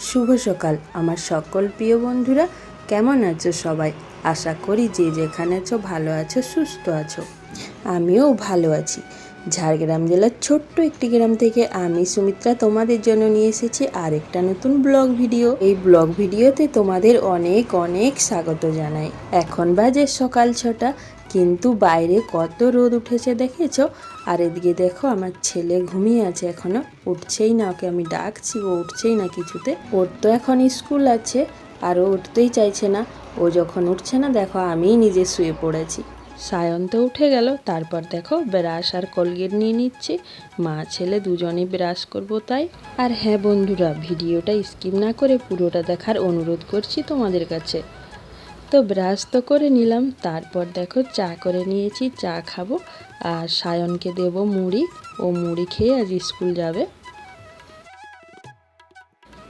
শুভ সকাল আমার সকল প্রিয় বন্ধুরা, কেমন আছো সবাই? আশা করি যে যেখানে আছো ভালো আছো, সুস্থ আছো। আমিও ভালো আছি। ঝাড়গ্রাম জেলার ছোট্ট একটি গ্রাম থেকে আমি সুমিত্রা তোমাদের জন্য নিয়ে এসেছি আরেকটা নতুন ব্লগ ভিডিও। এই ব্লগ ভিডিওতে তোমাদের অনেক অনেক স্বাগত জানাই। এখন বাজে সকাল 6টা, কিন্তু বাইরে কত রোদ উঠেছে দেখেছো? আর এদিকে দেখো আমার ছেলে ঘুমিয়ে আছে, এখনো উঠছেই না। ওকে আমি ডাকছি, ও উঠছেই না কিছুতে। ওর তো এখন স্কুল আছে আর ও উঠতেই চাইছে না। ও যখন উঠছে না দেখো আমি নিজে শুয়ে পড়েছি। সায়ন তো উঠে গেল, তারপর দেখো ব্রাশ আর কোলগেট নিয়ে নিচ্ছি। মা ছেলে দুজনেই ব্রাশ করব তাই। আর হ্যাঁ বন্ধুরা, ভিডিওটা স্কিপ না করে পুরোটা দেখার অনুরোধ করছি তোমাদের কাছে। তো ব্রাশ তো করে নিলাম, তারপর দেখো চা করে নিয়েছি, চা খাবো। আর সায়নকে দেব মুড়ি, ও মুড়ি খেয়ে আজ স্কুল যাবে।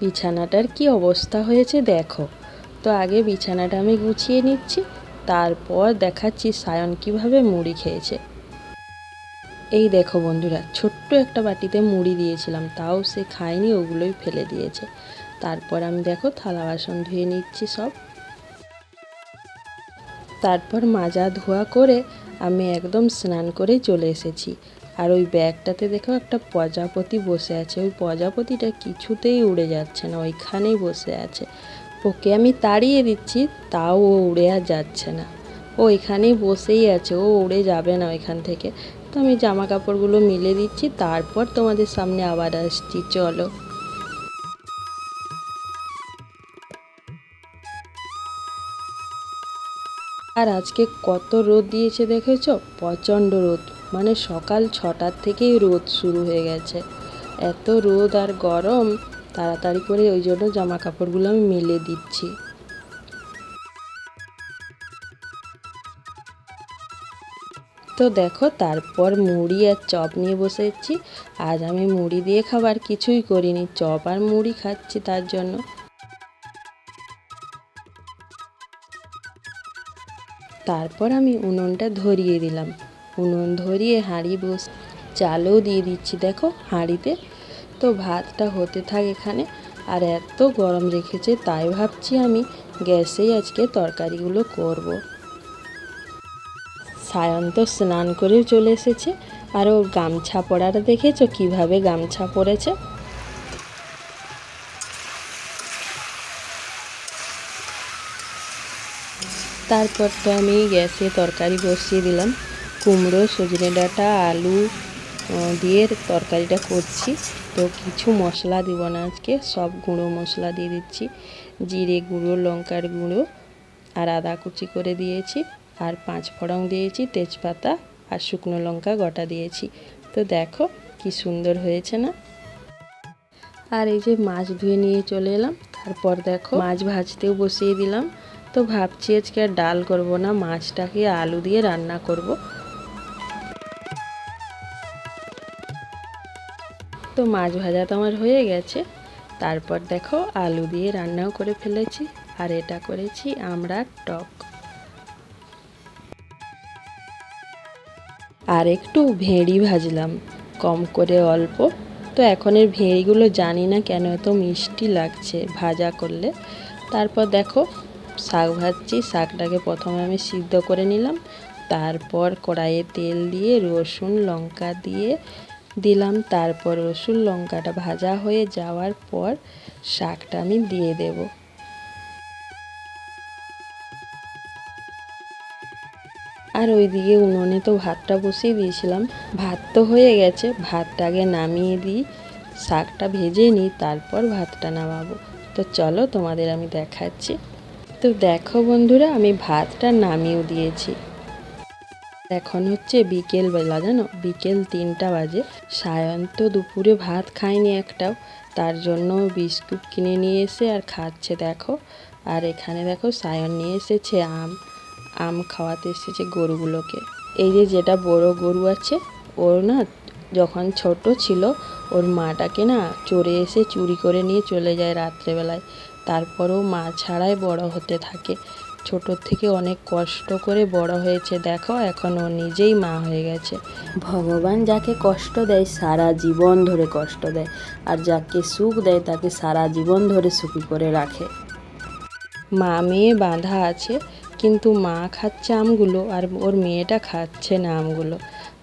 বিছানাটার কি অবস্থা হয়েছে দেখো। তো আগে বিছানাটা আমি গুছিয়ে নিচ্ছি, তারপর দেখাচ্ছি সায়ন কিভাবে মুড়ি খেয়েছে। এই দেখো বন্ধুরা, ছোট্ট একটা বাটিতে মুড়ি দিয়েছিলাম, তাও সে খায়নি, ওগুলোই ফেলে দিয়েছে। তারপর আমি দেখো থালা বাসন ধুয়ে নিচ্ছি সব। তারপর মাজা ধোয়া করে আমি একদম স্নান করে চলে এসেছি। আর ওই ব্যাগটাতে দেখো একটা প্রজাপতি বসে আছে। ওই প্রজাপতিটা কিছুতেই উড়ে যাচ্ছে না, ওইখানেই বসে আছে। ওকে আমি তাড়িয়ে দিচ্ছি, তাও ও উড়ে আর যাচ্ছে না। ও এখানেই বসেই আছে, ও উড়ে যাবে না ওইখান থেকে। তো আমি জামা কাপড়গুলো মিলে দিচ্ছি, তারপর তোমাদের সামনে আবার আসছি, চলো। আর আজকে কত রোদ দিয়েছে দেখেছো? প্রচণ্ড রোদ, মানে সকাল 6টার থেকেই রোদ শুরু হয়ে গেছে। এত রোদ আর গরম, তাড়াতাড়ি করে ওই জন্য জামা কাপড়গুলো আমি মেলে দিচ্ছি। তো দেখো তারপর মুড়ি আর চপ নিয়ে বসেছি। আজ আমি মুড়ি দিয়ে খাবার কিছুই করিনি, চপ আর মুড়ি খাচ্ছি তার জন্য। তারপর আমি উনুনটা ধরিয়ে দিলাম, উনুন ধরিয়ে হাঁড়ি চালও দিয়ে দিচ্ছি দেখো হাঁড়িতে। তো ভাতটা হতে থাক এখানে। আর এত গরম রেখেছে, তাই ভাবছি আমি গ্যাসেই আজকে তরকারিগুলো করব। সায়ন তো স্নান করেও চলে এসেছে। আর ওর গামছা পরাটা দেখেছো কিভাবে গামছা পরেছে? তারপর তো আমি গ্যাসে তরকারি বসিয়ে দিলাম। কুমড়ো, সজনে ডাঁটা, আলু দিয়ে তরকারিটা করছি। তো কিছু মশলা দিব না আজকে, সব গুঁড়ো মশলা দিয়ে দিচ্ছি। জিরে গুঁড়ো, লঙ্কার গুঁড়ো আর আদা কুচি করে দিয়েছি। আর 5 ফোড়ন দিয়েছি, তেজপাতা আর শুকনো লঙ্কা গোটা দিয়েছি। তো দেখো কি সুন্দর হয়েছে না? আর এই যে মাছ ধুয়ে নিয়ে চলে এলাম। তারপর দেখো মাছ ভাজতেও বসিয়ে দিলাম। তো ভাবছি আজকে আর ডাল করব না, মাছটাকে আলু দিয়ে রান্না করব। তো মাছ ভাজা তো আমার হয়ে গেছে। তারপর দেখো আলু দিয়ে রান্নাও করে ফেলেছি। আর এটা করেছি আমড়ার টক। আর একটু ভেঁড়ি ভাজলাম, কম করে অল্প। তো এখন এর ভেঁড়িগুলো জানি না কেন এত মিষ্টি লাগছে ভাজা করলে। তারপর দেখো শাক ভাজছি। শাকটাকে প্রথমে আমি সিদ্ধ করে নিলাম, তারপর কড়াইয়ে তেল দিয়ে রসুন লঙ্কা দিয়ে দিলাম। তারপর রসুন লঙ্কাটা ভাজা হয়ে যাওয়ার পর শাকটা আমি দিয়ে দেব। আর ওইদিকে উনুনে তো ভাতটা বসিয়ে দিয়েছিলাম, ভাত তো হয়ে গেছে। ভাতটা আগে নামিয়ে দিই, শাকটা ভেজে নিই, তারপর ভাতটা নামাবো। তো চলো তোমাদের আমি দেখাচ্ছি। তো দেখো বন্ধুরা, আমি ভাতটা নামিয়েও দিয়েছি। এখন হচ্ছে বিকেলবেলা, জানো, বিকেল 3টা বাজে। সায়ন তো দুপুরে ভাত খায়নি একটাও, তার জন্য বিস্কুট কিনে নিয়ে এসে আর খাচ্ছে দেখো। আর এখানে দেখো সায়ন নিয়ে এসেছে আম খাওয়াতে এসেছে গরুগুলোকে। এই যে যেটা বড় গরু আছে, ওর না যখন ছোট ছিল ওর মাটাকে না চড়ে এসে চুরি করে নিয়ে চলে যায় রাত্রেবেলায়। তারপরও মা ছাড়াই বড় হতে থাকে। ছোটোর থেকে অনেক কষ্ট করে বড় হয়েছে, দেখো এখন ও নিজেই মা হয়ে গেছে। ভগবান যাকে কষ্ট দেয় সারা জীবন ধরে কষ্ট দেয়, আর যাকে সুখ দেয় তাকে সারা জীবন ধরে সুখী করে রাখে। মা মেয়ে বাঁধা আছে, কিন্তু মা খাচ্ছে আমগুলো আর ওর মেয়েটা খাচ্ছে না আমগুলো।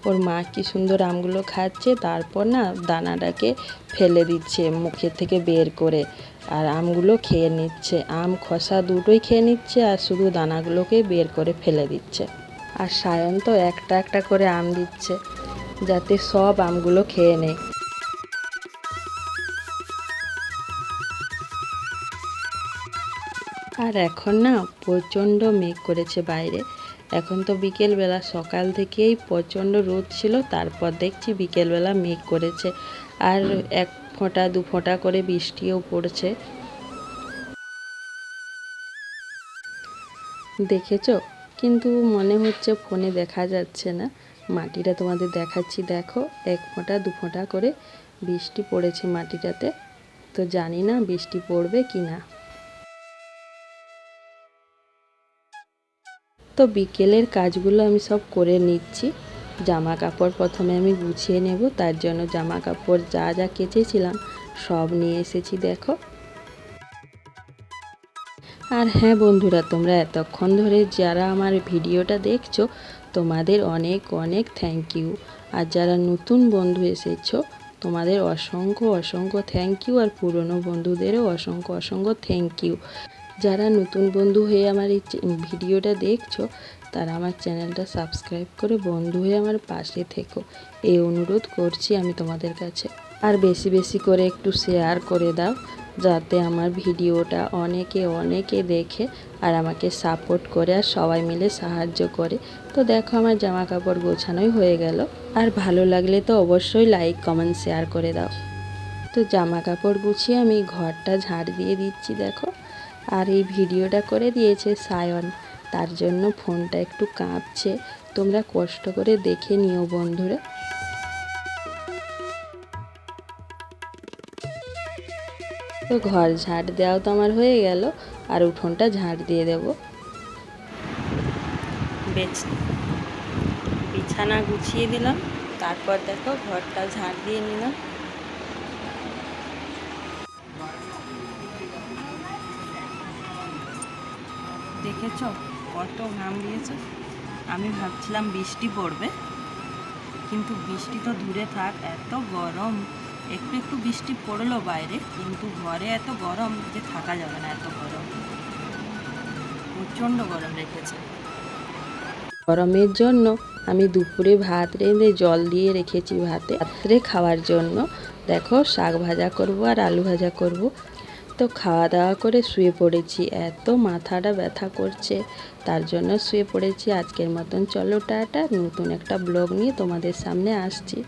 ওর মা কি সুন্দর আমগুলো খাচ্ছে, তারপর না দানাটাকে ফেলে দিচ্ছে মুখের থেকে বের করে, আর আমগুলো খেয়ে নিচ্ছে। আম খোসা দুটোই খেয়ে নিচ্ছে আর শুধু দানাগুলোকে বের করে ফেলে দিচ্ছে। আর সায়ন তো একটা একটা করে আম দিচ্ছে যাতে সব আমগুলো খেয়ে নেয়। আর এখন না প্রচণ্ড মেঘ করেছে বাইরে। এখন তো বিকেলবেলা, সকাল থেকেই প্রচণ্ড রোদ ছিল, তারপর দেখছি বিকেলবেলা মেঘ করেছে আর এক ফোঁটা দু ফোঁটা করে বৃষ্টিও পড়ছে। দেখেছো? কিন্তু মনে হচ্ছে ফোনে দেখা যাচ্ছে না। মাটিটা তোমাদের দেখাচ্ছি, দেখো এক ফোঁটা দু ফোঁটা করে বৃষ্টি পড়েছে মাটিটাতে। তো জানি না বৃষ্টি পড়বে কি না। তো বিকেলের কাজগুলো আমি সব করে নিচ্ছি। জামা কাপড় প্রথমে আমি গুছিয়ে নেব, তার জন্য জামা কাপড় যা যা কেচেছিলাম সব নিয়ে এসেছি, দেখো। আর হ্যাঁ বন্ধুরা, তোমরা এতক্ষণ ধরে যারা আমার ভিডিওটা দেখছো তোমাদের অনেক অনেক থ্যাংক ইউ। আর যারা নতুন বন্ধু এসেছো তোমাদের অসংখ্য অসংখ্য থ্যাংক ইউ, আর পুরনো বন্ধুদেরও অসংখ্য অসংখ্য থ্যাংক ইউ। যারা নতুন বন্ধু হয়ে আমার এই ভিডিওটা দেখছো তারা আমার চ্যানেলটা সাবস্ক্রাইব করে বন্ধু হয়ে আমার পাশে থেকো, এই অনুরোধ করছি আমি তোমাদের কাছে। আর বেশি বেশি করে একটু শেয়ার করে দাও, যাতে আমার ভিডিওটা অনেকে অনেকে দেখে আর আমাকে সাপোর্ট করে আর সবাই মিলে সাহায্য করে। তো দেখো আমার জামা কাপড় গোছানোই হয়ে গেল। আর ভালো লাগলে তো অবশ্যই লাইক কমেন্ট শেয়ার করে দাও। তো জামা কাপড় গুছিয়ে আমি ঘরটা ঝাড় দিয়ে দিচ্ছি, দেখো। আর এই ভিডিওটা করে দিয়েছে সায়ন, তার জন্য ফোনটা একটু কাঁপছে, তোমরা কষ্ট করে দেখে নিও বন্ধুরা। তো ঘর ঝাড় দেওয়াও তো আমার হয়ে গেল, আর উঠোনটা ঝাড় দিয়ে দেব। বিছানা গুছিয়ে দিলাম, তারপর দেখো ঘরটা ঝাড় দিয়ে নিলাম। দেখেছ কত ঘাম দিয়েছে। আমি ভাবছিলাম বৃষ্টি পড়বে, কিন্তু বৃষ্টি তো দূরে থাক, এত গরম। একটু একটু বৃষ্টি পড়লো বাইরে, কিন্তু ঘরে এত গরম যে থাকা যাবে না, এত গরম, প্রচণ্ড গরম রেখেছে। গরমের জন্য আমি দুপুরে ভাত রেঁধে জল দিয়ে রেখেছি ভাতে, রাত্রে খাওয়ার জন্য দেখো শাক ভাজা করব আর আলু ভাজা করব। তো খাওয়া দাওয়া করে শুয়ে পড়েছি, এত মাথাটা ব্যথা করছে তার জন্য শুয়ে পড়েছি। আজকের মতন চলো টাটা, নতুন একটা ব্লগ নিয়ে তোমাদের সামনে আসছি।